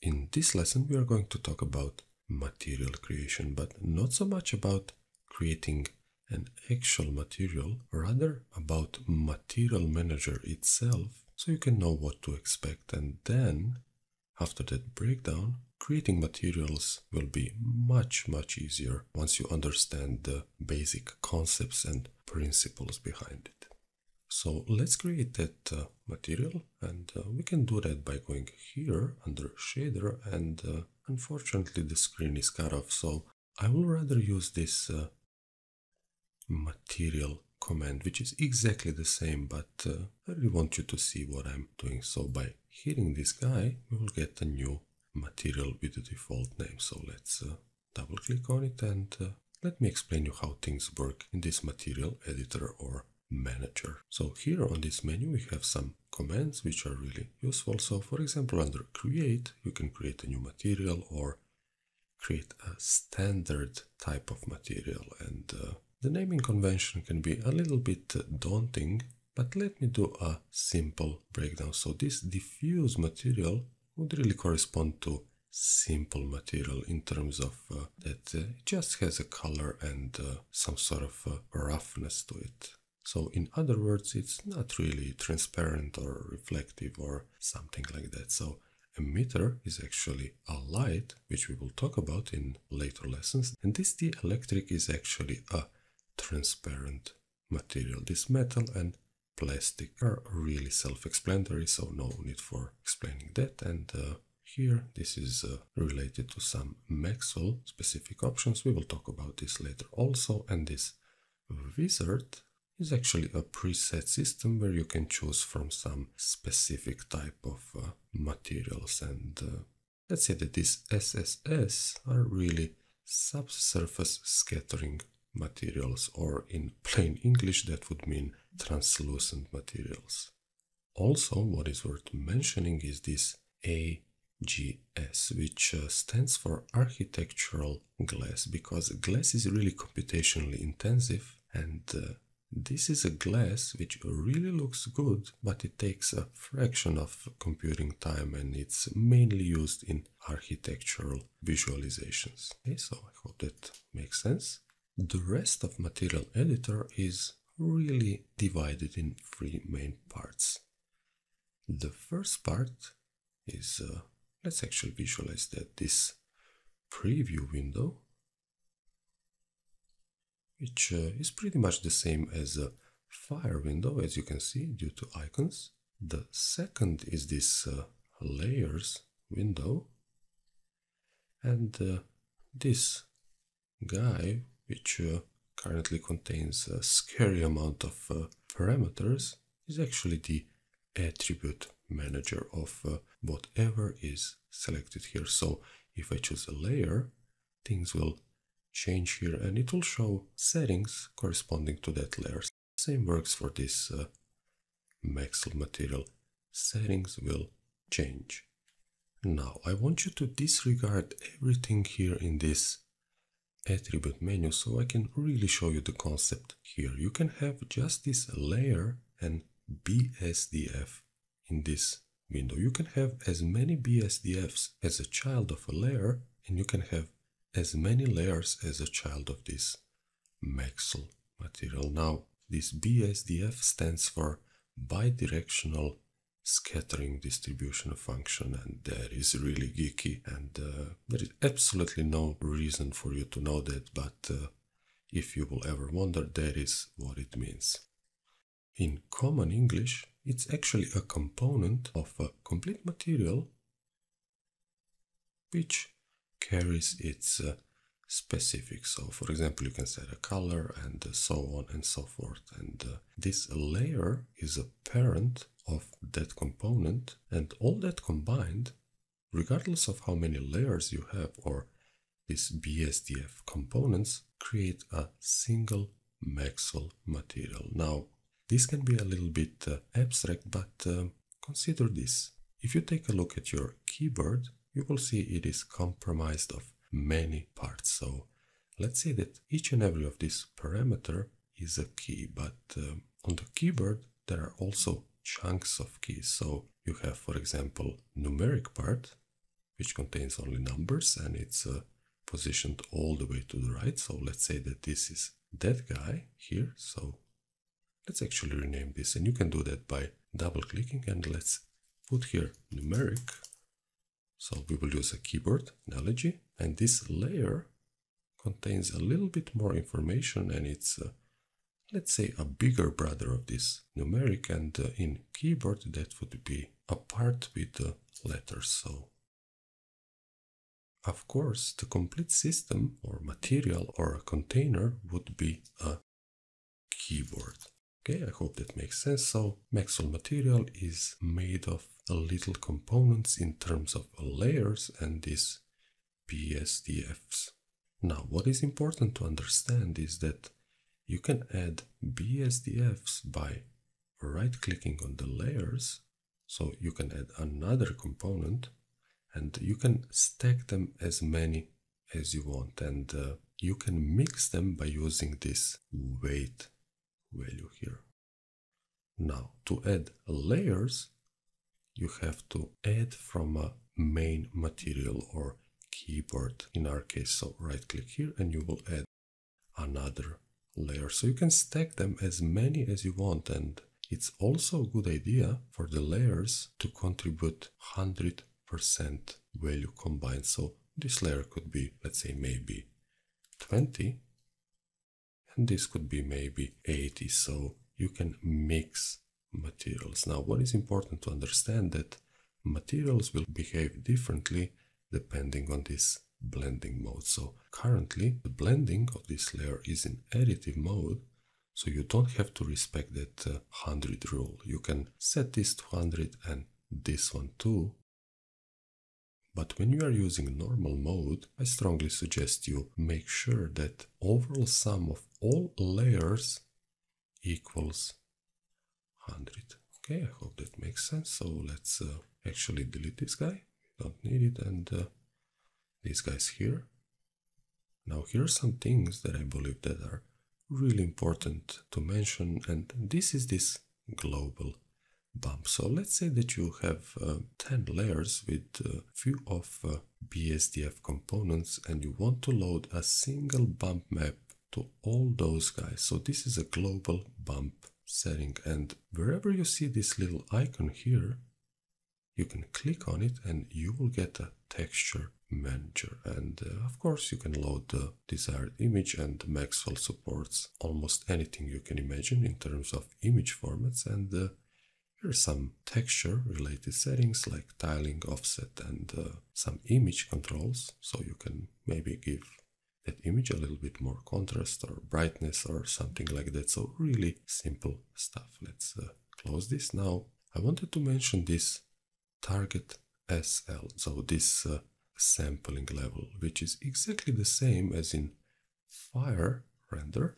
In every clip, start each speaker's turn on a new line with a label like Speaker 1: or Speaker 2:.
Speaker 1: In this lesson we are going to talk about material creation, but not so much about creating an actual material, rather about Material Manager itself, so you can know what to expect. And then, after that breakdown, creating materials will be much easier once you understand the basic concepts and principles behind it. So let's create that material, and we can do that by going here under shader, and unfortunately the screen is cut off, so I will rather use this material command, which is exactly the same, but I really want you to see what I'm doing. So by hitting this guy, we will get a new material with the default name. So let's double click on it, and let me explain you how things work in this material editor or manager. So here on this menu we have some commands which are really useful. So for example, under create, you can create a new material or create a standard type of material, and the naming convention can be a little bit daunting, but let me do a simple breakdown. So this diffuse material would really correspond to simple material in terms of that it just has a color and some sort of roughness to it. So in other words, it's not really transparent or reflective or something like that. So emitter is actually a light, which we will talk about in later lessons, and this dielectric is actually a transparent material. This metal and plastic are really self-explanatory, so no need for explaining that. And here this is related to some Maxwell specific options. We will talk about this later also. And this wizard is actually a preset system where you can choose from some specific type of materials, and let's say that these SSS are really subsurface scattering materials, or in plain English that would mean translucent materials. Also, what is worth mentioning is this AGS, which stands for architectural glass, because glass is really computationally intensive, and this is a glass which really looks good, but it takes a fraction of computing time, and it's mainly used in architectural visualizations. Okay, so I hope that makes sense. The rest of Material Editor is really divided in three main parts. The first part is, let's actually visualize that, this preview window, which is pretty much the same as a fire window, as you can see, due to icons. The second is this layers window, and this guy, which currently contains a scary amount of parameters, is actually the attribute manager of whatever is selected here. So if I choose a layer, things will change here, and it will show settings corresponding to that layer. Same works for this Maxwell material. Settings will change. Now I want you to disregard everything here in this attribute menu, so I can really show you the concept here. You can have just this layer and BSDF in this window. You can have as many BSDFs as a child of a layer, and you can have as many layers as a child of this Maxwell material. Now, this BSDF stands for Bi-Directional Scattering Distribution Function, and that is really geeky, and there is absolutely no reason for you to know that, but if you will ever wonder, that is what it means. In common English, it's actually a component of a complete material which carries its specifics. So for example, you can set a color and so on and so forth, and this layer is a parent of that component, and all that combined, regardless of how many layers you have, or these BSDF components, create a single Maxwell material. Now this can be a little bit abstract, but consider this. If you take a look at your keyboard, you will see it is comprised of many parts. So let's say that each and every of these parameter is a key, but on the keyboard there are also chunks of keys. So you have, for example, numeric part, which contains only numbers, and it's positioned all the way to the right. So let's say that this is that guy here. So let's actually rename this, and you can do that by double clicking, and let's put here numeric. So we will use a keyboard analogy, and this layer contains a little bit more information, and it's let's say a bigger brother of this numeric, and in keyboard that would be a part with the letters. So of course the complete system or material or a container would be a keyboard. Okay, I hope that makes sense. So Maxwell material is made of little components in terms of layers and these BSDFs. Now what is important to understand is that you can add BSDFs by right-clicking on the layers. So you can add another component and you can stack them as many as you want, and you can mix them by using this weight value here. Now to add layers, you have to add from a main material or keyboard in our case. So right click here and you will add another layer. So you can stack them as many as you want, and it's also a good idea for the layers to contribute 100% value combined. So this layer could be, let's say, maybe 20, and this could be maybe 80. So you can mix materials. Now what is important to understand that materials will behave differently depending on this blending mode. So currently the blending of this layer is in additive mode, so you don't have to respect that 100 rule. You can set this to 100 and this one too. But when you are using normal mode, I strongly suggest you make sure that overall sum of all layers equals 100. Okay, I hope that makes sense. So let's actually delete this guy. We don't need it, and these guys here. Now here are some things that I believe that are really important to mention, and this is this global bump. So let's say that you have 10 layers with a few of BSDF components, and you want to load a single bump map to all those guys. So this is a global bump setting, and wherever you see this little icon here, you can click on it and you will get a texture manager, and of course you can load the desired image, and Maxwell supports almost anything you can imagine in terms of image formats, and here are some texture related settings like tiling, offset, and some image controls, so you can maybe give that image a little bit more contrast or brightness or something like that. So really simple stuff. Let's close this. Now I wanted to mention this target SL, so this sampling level, which is exactly the same as in Fire Render,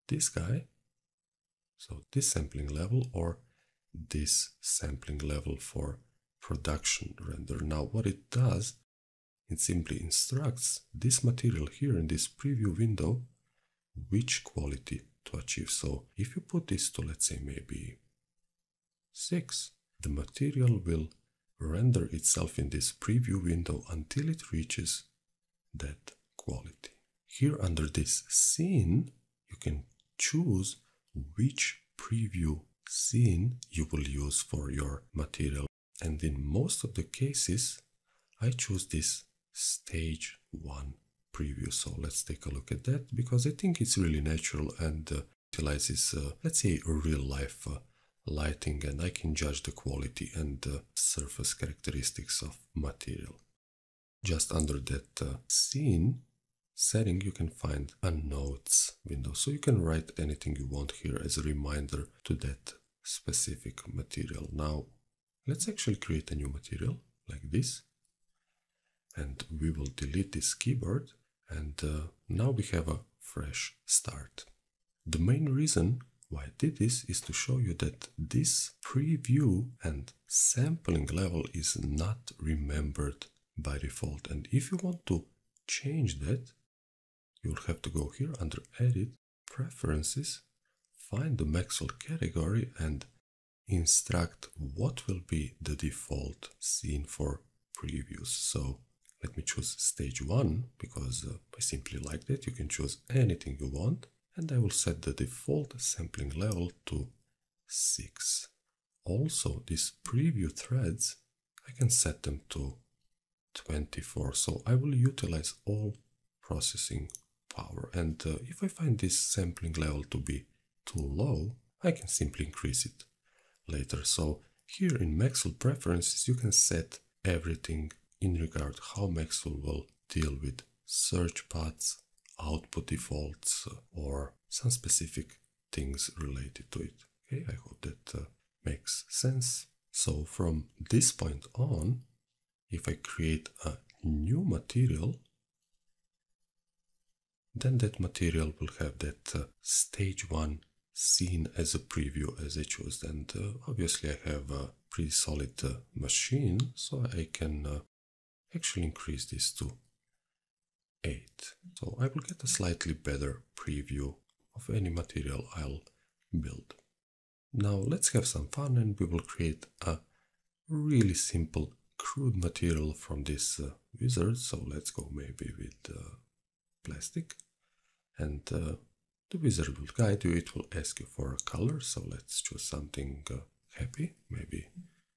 Speaker 1: this guy. So this sampling level or this sampling level for production render. Now what it does, it simply instructs this material here in this preview window which quality to achieve. So if you put this to, let's say, maybe 6, the material will render itself in this preview window until it reaches that quality. Here under this scene, you can choose which preview scene you will use for your material. And in most of the cases, I choose this stage 1 preview. So let's take a look at that, because I think it's really natural and utilizes, let's say, real life lighting, and I can judge the quality and surface characteristics of material. Just under that scene setting, you can find a notes window, so you can write anything you want here as a reminder to that specific material. Now let's actually create a new material like this, and we will delete this keyboard, and now we have a fresh start. The main reason why I did this is to show you that this preview and sampling level is not remembered by default, and if you want to change that, you'll have to go here under Edit, Preferences, find the Maxwell category and instruct what will be the default scene for previews. So let me choose stage 1 because I simply like that. You can choose anything you want, and I will set the default sampling level to 6. Also, these preview threads, I can set them to 24, so I will utilize all processing power, and if I find this sampling level to be too low, I can simply increase it later. So here in Maxwell preferences you can set everything in regard how Maxwell will deal with search paths, output defaults, or some specific things related to it. Okay, I hope that makes sense. So from this point on, if I create a new material, then that material will have that stage 1 scene as a preview as I chose. And obviously I have a pretty solid machine, so I can actually increase this to 8. So I will get a slightly better preview of any material I'll build. Now let's have some fun, and we will create a really simple crude material from this wizard. So let's go maybe with plastic, and the wizard will guide you. It will ask you for a color, so let's choose something happy, maybe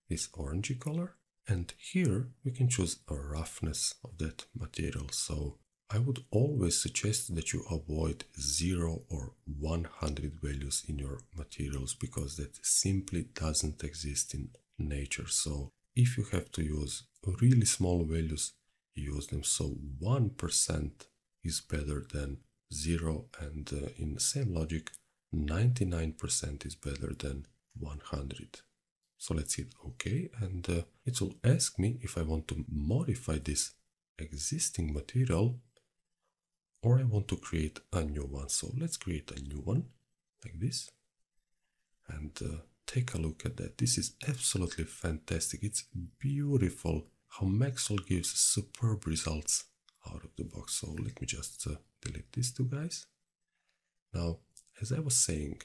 Speaker 1: this orangey color. And here we can choose a roughness of that material. So I would always suggest that you avoid 0 or 100 values in your materials, because that simply doesn't exist in nature. So if you have to use really small values, use them. So 1% is better than 0, and in the same logic, 99% is better than 100. So let's hit OK, and it will ask me if I want to modify this existing material or I want to create a new one. So let's create a new one like this, and take a look at that. This is absolutely fantastic. It's beautiful how Maxwell gives superb results out of the box. So let me just delete these two guys. Now, as I was saying,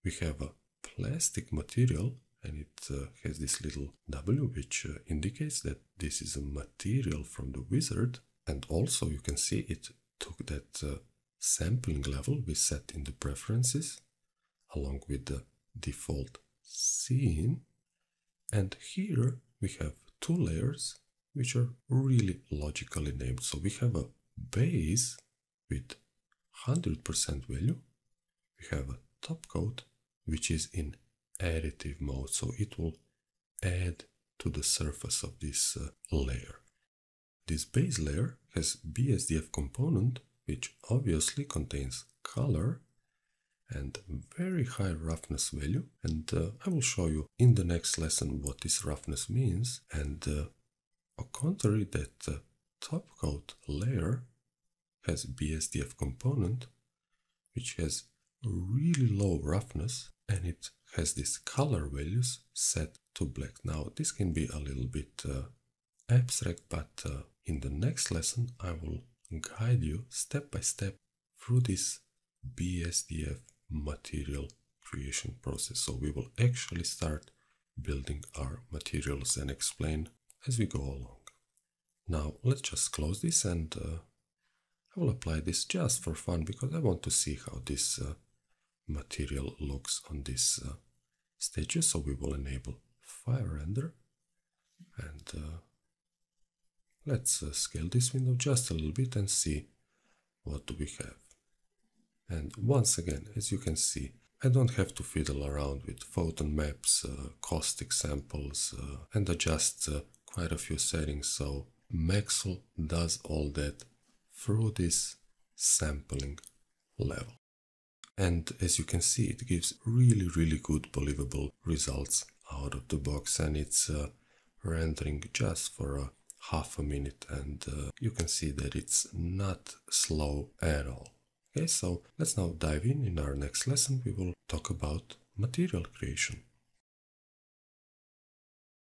Speaker 1: we have a plastic material, and it has this little W, which indicates that this is a material from the wizard. And also you can see it took that sampling level we set in the preferences along with the default scene. And here we have two layers which are really logically named. So we have a base with 100% value. We have a top coat which is in additive mode, so it will add to the surface of this layer. This base layer has BSDF component, which obviously contains color and very high roughness value, and I will show you in the next lesson what this roughness means. And on contrary, that top coat layer has BSDF component which has really low roughness, and it has these color values set to black. Now this can be a little bit abstract, but in the next lesson I will guide you step by step through this BSDF material creation process. So we will actually start building our materials and explain as we go along. Now let's just close this, and I will apply this just for fun because I want to see how this material looks on this stages. So we will enable fire render, and let's scale this window just a little bit and see what do we have. And once again, as you can see, I don't have to fiddle around with photon maps, caustic samples, and adjust quite a few settings. So Maxwell does all that through this sampling level. And as you can see, it gives really good believable results out of the box, and it's rendering just for half a minute, and you can see that it's not slow at all. Okay, so let's now dive in. In our next lesson we will talk about material creation.